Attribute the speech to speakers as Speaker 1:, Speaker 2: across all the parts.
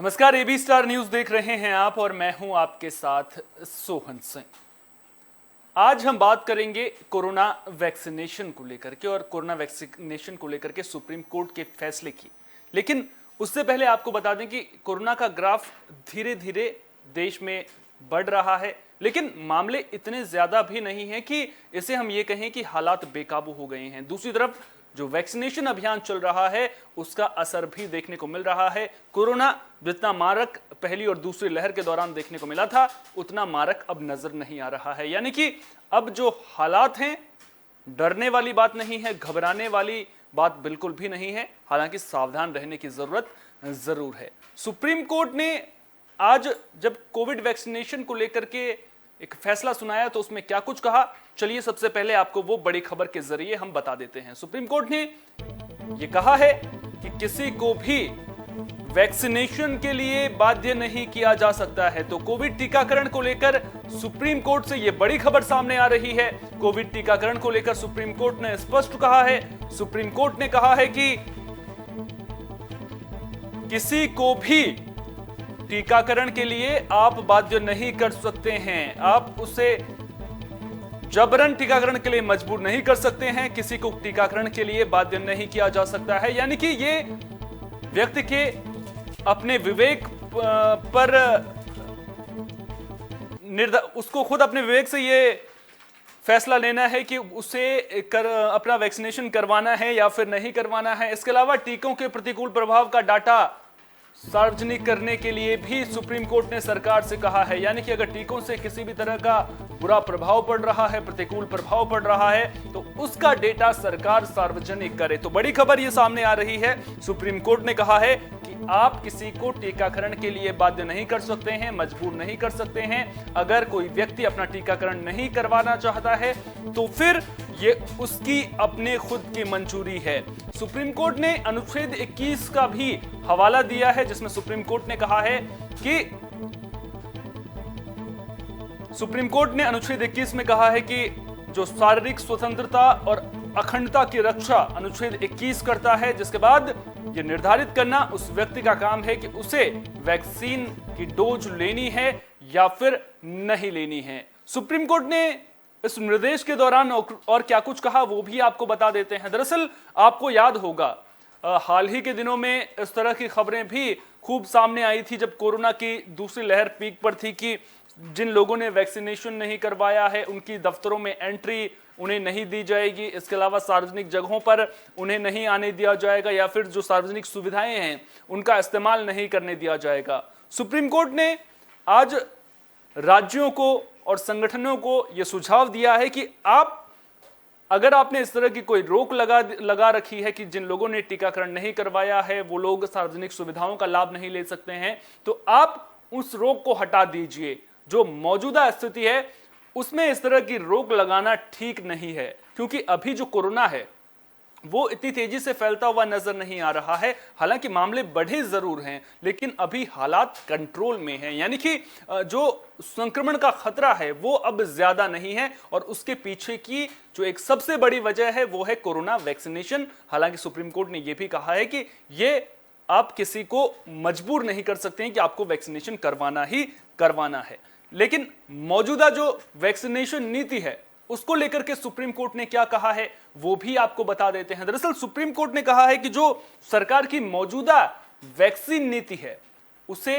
Speaker 1: नमस्कार, AB star news देख रहे हैं आप और मैं हूं आपके साथ सोहन सिंह। आज हम बात करेंगे कोरोना वैक्सीनेशन को लेकर के और कोरोना वैक्सीनेशन को लेकर के सुप्रीम कोर्ट के फैसले की। लेकिन उससे पहले आपको बता दें कि कोरोना का ग्राफ धीरे धीरे देश में बढ़ रहा है, लेकिन मामले इतने ज्यादा भी नहीं है कि इसे हम ये कहें कि हालात बेकाबू हो गए हैं। दूसरी तरफ जो वैक्सीनेशन अभियान चल रहा है उसका असर भी देखने को मिल रहा है। कोरोना जितना मारक पहली और दूसरी लहर के दौरान देखने को मिला था, उतना मारक अब नजर नहीं आ रहा है। यानी कि अब जो हालात हैं, डरने वाली बात नहीं है, घबराने वाली बात बिल्कुल भी नहीं है। हालांकि सावधान रहने की जरूरत जरूर है। सुप्रीम कोर्ट ने आज जब कोविड वैक्सीनेशन को लेकर के एक फैसला सुनाया तो उसमें क्या कुछ कहा, चलिए सबसे पहले आपको वो बड़ी खबर के जरिए हम बता देते हैं। सुप्रीम कोर्ट ने ये कहा है कि किसी को भी वैक्सीनेशन के लिए बाध्य नहीं किया जा सकता है। तो कोविड टीकाकरण को लेकर सुप्रीम कोर्ट से ये बड़ी खबर सामने आ रही है। कोविड टीकाकरण को लेकर सुप्रीम कोर्ट ने स्पष्ट कहा है। सुप्रीम कोर्ट ने कहा है कि किसी को भी टीकाकरण के लिए आप बाध्य नहीं कर सकते हैं, आप उसे जबरन टीकाकरण के लिए मजबूर नहीं कर सकते हैं, किसी को टीकाकरण के लिए बाध्य नहीं किया जा सकता है। यानी कि ये व्यक्ति के अपने विवेक पर उसको खुद अपने विवेक से ये फैसला लेना है कि उसे अपना वैक्सीनेशन करवाना है या फिर नहीं करवाना है। इसके अलावा टीकों के प्रतिकूल प्रभाव का डाटा सार्वजनिक करने के लिए भी सुप्रीम कोर्ट ने सरकार से कहा है। यानी कि अगर टीकों से किसी भी तरह का बुरा प्रभाव पड़ रहा है, प्रतिकूल प्रभाव पड़ रहा है, तो उसका डेटा सरकार सार्वजनिक करे। तो बड़ी खबर ये सामने आ रही है। सुप्रीम कोर्ट ने कहा है कि आप किसी को टीकाकरण के लिए बाध्य नहीं कर सकते हैं, मजबूर नहीं कर सकते हैं। अगर कोई व्यक्ति अपना टीकाकरण नहीं करवाना चाहता है तो फिर ये उसकी अपने खुद की मंजूरी है। सुप्रीम कोर्ट ने अनुच्छेद 21 का भी हवाला दिया है, जिसमें सुप्रीम कोर्ट ने कहा है कि सुप्रीम कोर्ट ने अनुच्छेद 21 में कहा है कि जो शारीरिक स्वतंत्रता और अखंडता की रक्षा अनुच्छेद 21 करता है, जिसके बाद यह निर्धारित करना उस व्यक्ति का काम है कि उसे वैक्सीन की डोज लेनी है या फिर नहीं लेनी है। सुप्रीम कोर्ट ने इस निर्देश के दौरान और क्या कुछ कहा वो भी आपको बता देते हैं। दरअसल आपको याद होगा हाल ही के दिनों में इस तरह की खबरें भी खूब सामने आई थी जब कोरोना की दूसरी लहर पीक पर थी कि जिन लोगों ने वैक्सीनेशन नहीं करवाया है उनकी दफ्तरों में एंट्री उन्हें नहीं दी जाएगी। इसके अलावा सार्वजनिक जगहों पर उन्हें नहीं आने दिया जाएगा या फिर जो सार्वजनिक सुविधाएं हैं उनका इस्तेमाल नहीं करने दिया जाएगा। सुप्रीम कोर्ट ने आज राज्यों को और संगठनों को यह सुझाव दिया है कि आप अगर आपने इस तरह की कोई रोक लगा रखी है कि जिन लोगों ने टीकाकरण नहीं करवाया है वो लोग सार्वजनिक सुविधाओं का लाभ नहीं ले सकते हैं, तो आप उस रोक को हटा दीजिए। जो मौजूदा स्थिति है उसमें इस तरह की रोक लगाना ठीक नहीं है, क्योंकि अभी जो कोरोना है वो इतनी तेजी से फैलता हुआ नजर नहीं आ रहा है। हालांकि मामले बढ़े जरूर हैं, लेकिन अभी हालात कंट्रोल में हैं। यानी कि जो संक्रमण का खतरा है वो अब ज्यादा नहीं है और उसके पीछे की जो एक सबसे बड़ी वजह है वो है कोरोना वैक्सीनेशन। हालांकि सुप्रीम कोर्ट ने यह भी कहा है कि ये आप किसी को मजबूर नहीं कर सकते हैं कि आपको वैक्सीनेशन करवाना ही करवाना है। लेकिन मौजूदा जो वैक्सीनेशन नीति है उसको लेकर के सुप्रीम कोर्ट ने क्या कहा है वो भी आपको बता देते हैं। दरअसल सुप्रीम कोर्ट ने कहा है कि जो सरकार की मौजूदा वैक्सीन नीति है उसे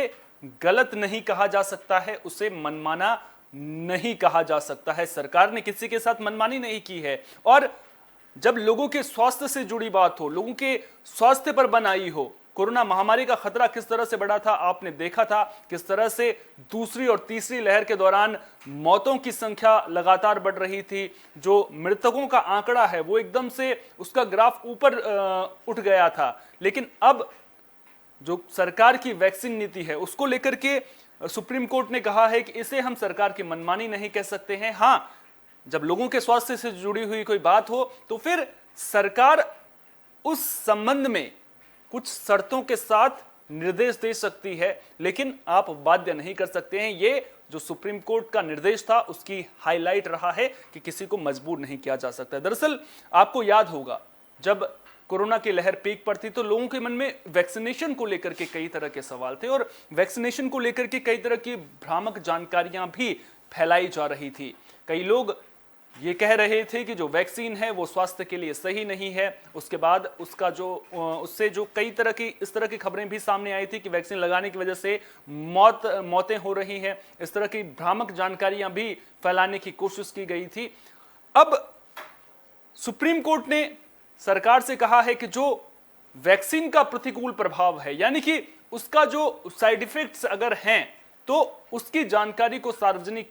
Speaker 1: गलत नहीं कहा जा सकता है, उसे मनमाना नहीं कहा जा सकता है। सरकार ने किसी के साथ मनमानी नहीं की है और जब लोगों के स्वास्थ्य से जुड़ी बात हो, लोगों के स्वास्थ्य पर बनाई हो, कोरोना महामारी का खतरा किस तरह से बढ़ा था आपने देखा था, किस तरह से दूसरी और तीसरी लहर के दौरान मौतों की संख्या लगातार बढ़ रही थी। जो मृतकों का आंकड़ा है वो एकदम से उसका ग्राफ ऊपर उठ गया था। लेकिन अब जो सरकार की वैक्सीन नीति है उसको लेकर के सुप्रीम कोर्ट ने कहा है कि इसे हम सरकार की मनमानी नहीं कह सकते हैं। हां, जब लोगों के स्वास्थ्य से जुड़ी हुई कोई बात हो तो फिर सरकार उस संबंध में कुछ शर्तों के साथ निर्देश दे सकती है, लेकिन आप बाध्य नहीं कर सकते हैं। ये जो सुप्रीम कोर्ट का निर्देश था उसकी हाईलाइट रहा है कि किसी को मजबूर नहीं किया जा सकता। दरअसल आपको याद होगा जब कोरोना की लहर पीक पर थी तो लोगों के मन में वैक्सीनेशन को लेकर के कई तरह के सवाल थे और वैक्सीनेशन को लेकर के कई तरह की भ्रामक जानकारियां भी फैलाई जा रही थी। कई लोग ये कह रहे थे कि जो वैक्सीन है वो स्वास्थ्य के लिए सही नहीं है। उसके बाद उससे जो कई तरह की इस तरह की खबरें भी सामने आई थी कि वैक्सीन लगाने की वजह से मौतें हो रही हैं। इस तरह की भ्रामक जानकारियां भी फैलाने की कोशिश की गई थी। अब सुप्रीम कोर्ट ने सरकार से कहा है कि जो वैक्सीन का प्रतिकूल प्रभाव है, यानी कि उसका जो साइड इफेक्ट्स अगर हैं, तो उसकी जानकारी को सार्वजनिक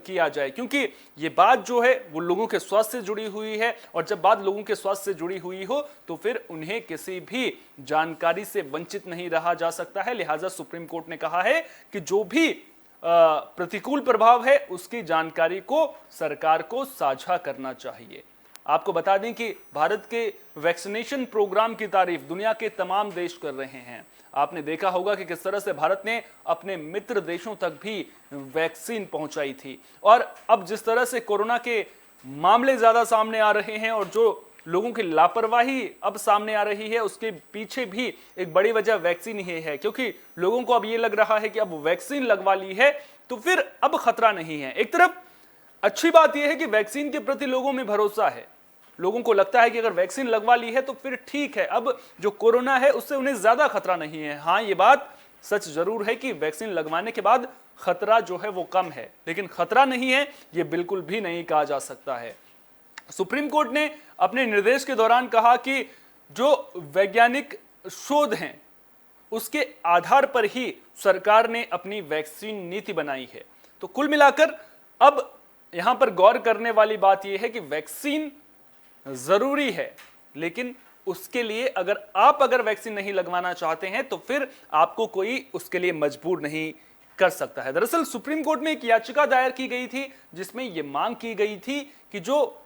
Speaker 1: किया जाए, क्योंकि ये बात जो है वो लोगों के स्वास्थ्य से जुड़ी हुई है और जब बात लोगों के स्वास्थ्य से जुड़ी हुई हो तो फिर उन्हें किसी भी जानकारी से वंचित नहीं रहा जा सकता है। लिहाजा सुप्रीम कोर्ट ने कहा है कि जो भी प्रतिकूल प्रभाव है उसकी जानकारी को सरकार को साझा करना चाहिए। आपको बता दें कि भारत के वैक्सीनेशन प्रोग्राम की तारीफ दुनिया के तमाम देश कर रहे हैं। आपने देखा होगा कि किस तरह से भारत ने अपने मित्र देशों तक भी वैक्सीन पहुंचाई थी और अब जिस तरह से कोरोना के मामले ज्यादा सामने आ रहे हैं और जो लोगों की लापरवाही अब सामने आ रही है, उसके पीछे भी एक बड़ी वजह वैक्सीन ही है, क्योंकि लोगों को अब ये लग रहा है कि अब वैक्सीन लगवा ली है तो फिर अब खतरा नहीं है। एक तरफ अच्छी बात यह है कि वैक्सीन के प्रति लोगों में भरोसा है, लोगों को लगता है कि अगर वैक्सीन लगवा ली है तो फिर ठीक है, अब जो कोरोना है उससे उन्हें ज्यादा खतरा नहीं है। हाँ, ये बात सच जरूर है कि वैक्सीन लगवाने के बाद खतरा जो है वो कम है, लेकिन खतरा नहीं है ये बिल्कुल भी नहीं कहा जा सकता है। सुप्रीम कोर्ट ने अपने निर्देश के दौरान कहा कि जो वैज्ञानिक शोध हैं उसके आधार पर ही सरकार ने अपनी वैक्सीन नीति बनाई है। तो कुल मिलाकर अब यहां पर गौर करने वाली बात यह है कि वैक्सीन जरूरी है, लेकिन उसके लिए अगर वैक्सीन नहीं लगवाना चाहते हैं तो फिर आपको कोई उसके लिए मजबूर नहीं कर सकता है। दरअसल सुप्रीम कोर्ट में एक याचिका दायर की गई थी जिसमें यह मांग की गई थी कि जो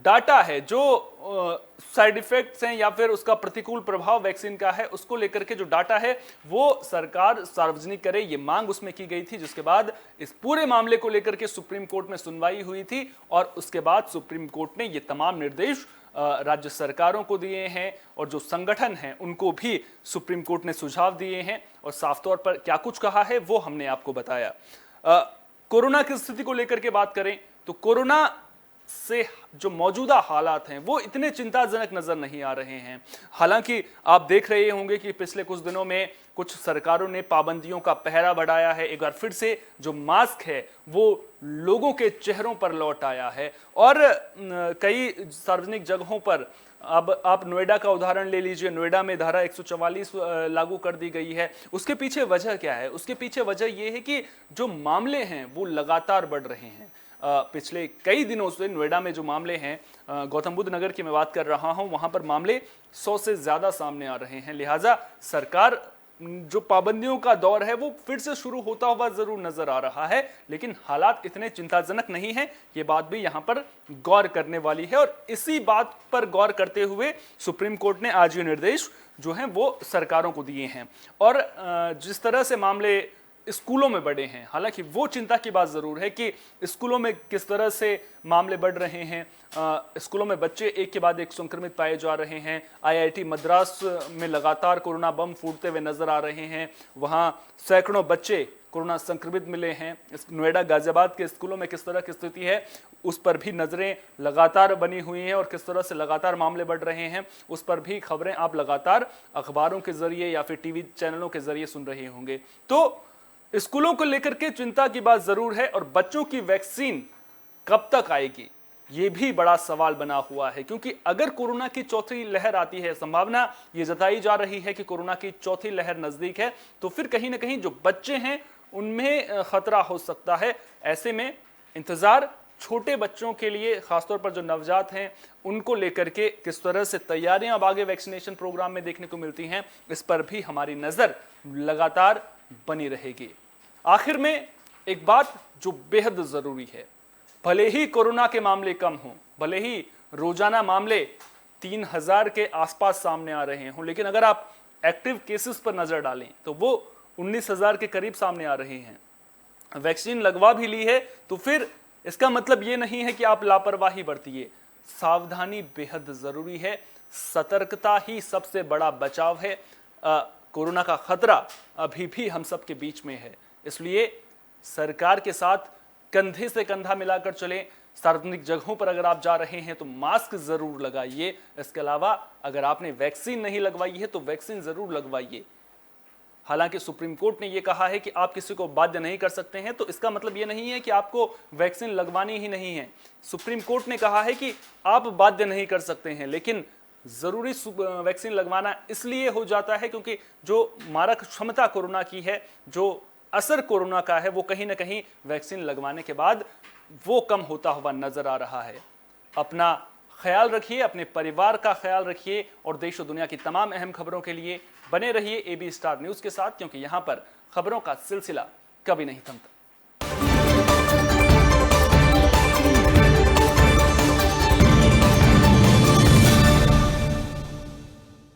Speaker 1: डाटा है, जो साइड इफेक्ट्स हैं या फिर उसका प्रतिकूल प्रभाव वैक्सीन का है, उसको लेकर के जो डाटा है वो सरकार सार्वजनिक करे, ये मांग उसमें की गई थी। जिसके बाद इस पूरे मामले को लेकर के सुप्रीम कोर्ट में सुनवाई हुई थी और उसके बाद सुप्रीम कोर्ट ने ये तमाम निर्देश राज्य सरकारों को दिए हैं और जो संगठन हैं उनको भी सुप्रीम कोर्ट ने सुझाव दिए हैं और साफ तौर पर क्या कुछ कहा है वो हमने आपको बताया। कोरोना की स्थिति को लेकर के बात करें तो कोरोना से जो मौजूदा हालात हैं वो इतने चिंताजनक नजर नहीं आ रहे हैं। हालांकि आप देख रहे होंगे कि पिछले कुछ दिनों में कुछ सरकारों ने पाबंदियों का पहरा बढ़ाया है। एक बार फिर से जो मास्क है वो लोगों के चेहरों पर लौट आया है और कई सार्वजनिक जगहों पर, अब आप नोएडा का उदाहरण ले लीजिए, नोएडा में धारा 144 लागू कर दी गई है। उसके पीछे वजह क्या है? उसके पीछे वजह यह है कि जो मामले हैं वो लगातार बढ़ रहे हैं। पिछले कई दिनों से नोएडा में जो मामले हैं, गौतम बुद्ध नगर की मैं बात कर रहा हूं, वहां पर मामले 100 से ज्यादा सामने आ रहे हैं। लिहाजा सरकार जो पाबंदियों का दौर है वो फिर से शुरू होता हुआ जरूर नजर आ रहा है, लेकिन हालात इतने चिंताजनक नहीं है, ये बात भी यहां पर गौर करने वाली है। और इसी बात पर गौर करते हुए सुप्रीम कोर्ट ने आज ये निर्देश जो हैं वो सरकारों को दिए हैं। और जिस तरह से मामले स्कूलों में बढ़े हैं, हालांकि वो चिंता की बात जरूर है कि स्कूलों में किस तरह से मामले बढ़ रहे हैं। स्कूलों में बच्चे एक के बाद एक संक्रमित पाए जा रहे हैं। आईआईटी मद्रास में लगातार कोरोना बम फूटते हुए नजर आ रहे हैं, वहां सैकड़ों बच्चे कोरोना संक्रमित मिले हैं। नोएडा गाजियाबाद के स्कूलों में किस तरह की स्थिति है उस पर भी नजरें लगातार बनी हुई हैं और किस तरह से लगातार मामले बढ़ रहे हैं उस पर भी खबरें आप लगातार अखबारों के जरिए या फिर टीवी चैनलों के जरिए सुन रहे होंगे। तो स्कूलों को लेकर के चिंता की बात जरूर है और बच्चों की वैक्सीन कब तक आएगी ये भी बड़ा सवाल बना हुआ है, क्योंकि अगर कोरोना की चौथी लहर आती है, संभावना ये जताई जा रही है कि कोरोना की चौथी लहर नजदीक है, तो फिर कहीं ना कहीं जो बच्चे हैं उनमें खतरा हो सकता है। ऐसे में इंतजार छोटे बच्चों के लिए, खासतौर पर जो नवजात हैं, उनको लेकर के किस तरह से तैयारियां अब आगे वैक्सीनेशन प्रोग्राम में देखने को मिलती हैं, इस पर भी हमारी नजर लगातार बनी रहेगी। आखिर में एक बात जो बेहद जरूरी है, भले ही कोरोना के मामले कम हों, भले ही रोजाना मामले 3000 के आसपास सामने आ रहे हों, लेकिन अगर आप एक्टिव केसेस पर नजर डालें तो वो 19000 के करीब सामने आ रहे हैं। वैक्सीन लगवा भी ली है तो फिर इसका मतलब ये नहीं है कि आप लापरवाही बरतिए। सावधानी बेहद जरूरी है। सतर्कता ही सबसे बड़ा बचाव है। कोरोना का खतरा अभी भी हम सब के बीच में है, इसलिए सरकार के साथ कंधे से कंधा मिलाकर चलें। सार्वजनिक जगहों पर अगर आप जा रहे हैं तो मास्क जरूर लगाइए। इसके अलावा अगर आपने वैक्सीन नहीं लगवाई है तो वैक्सीन जरूर लगवाइए। हालांकि सुप्रीम कोर्ट ने यह कहा है कि आप किसी को बाध्य नहीं कर सकते हैं, तो इसका मतलब यह नहीं है कि आपको वैक्सीन लगवानी ही नहीं है। सुप्रीम कोर्ट ने कहा है कि आप बाध्य नहीं कर सकते हैं, लेकिन जरूरी वैक्सीन लगवाना इसलिए हो जाता है क्योंकि जो मारक क्षमता कोरोना की है, जो असर कोरोना का है, वो कहीं ना कहीं वैक्सीन लगवाने के बाद वो कम होता हुआ नजर आ रहा है। अपना ख्याल रखिए, अपने परिवार का ख्याल रखिए और देश और दुनिया की तमाम अहम खबरों के लिए बने रहिए AB स्टार न्यूज के साथ, क्योंकि यहां पर खबरों का सिलसिला कभी नहीं थमता।